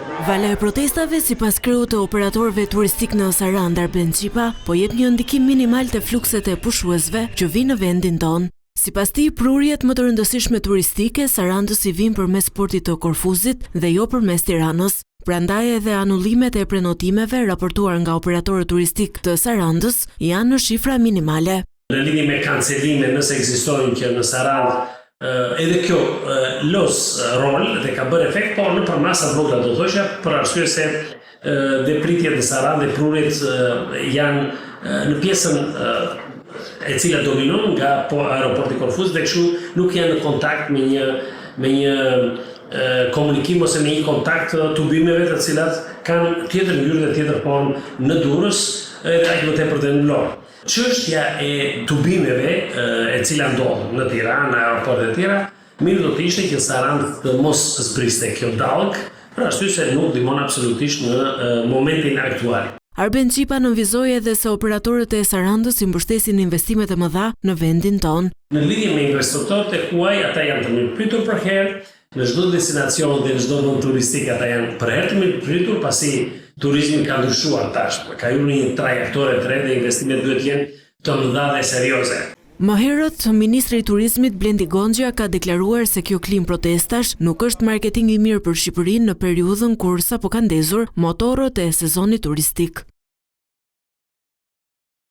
Vala e protestave sipas kreut të operatorëve turistik në Sarandë Arben Xipa po jep një ndikim minimal të flukset e pushuesve që vinë në vendin tonë. Sipas tij, prurjet më të rëndësishme turistike Sarandës i vijnë përmes portit të Korfuzit dhe jo përmes Tiranës. Prandaj edhe anullimet e prenotimeve raportuar nga operatorët turistik të Sarandës janë në shifra minimale. Në lidhje me kancelime, nëse ekzistojnë që në Sarandë, edhe kjo los rol dhe ka bërë efekt, por në për masa të vogla do thosha, për arsye se depritjet e Sarandë dhe prurjet janë në pjesën e cila dominon nga aeroporti Korfuz dhe kështu nuk janë në kontakt me një komunikim ose me një kontakt të bimeve të cilat kanë tjetër ngjyrë dhe tjetër formë në Durrës edhe aq më tepër në Vlorë. Çështja e tubimeve e cila ndodh në Tiranë, në aeroportet e tjera, mirë do të ishte që Sarandë të mos zbriste kjo dallk, për arsye se nuk ndihmon absolutisht në momentin aktual. Arben Xipa nënvizoi edhe se operatorët e Sarandës i mbështesin investimet e mëdha në vendin tonë. Në lidhje me investitorët e huaj, ata janë të mirëpritur për herë, në çdo destinacion dhe në çdo vend turistik ata janë për herë të mirëpritur, pasi turizmi ka ndryshuar tash. Ka hyrë një trajektore të re dhe investimet duhet jenë të mëdha dhe serioze. Më herët, Ministri i Turizmit Blendi Gonxha ka deklaruar se kjo klim protestash nuk është marketing i mirë për Shqipërinë në periudhën kur sapo kanë ndezur motorët e sezonit turistik.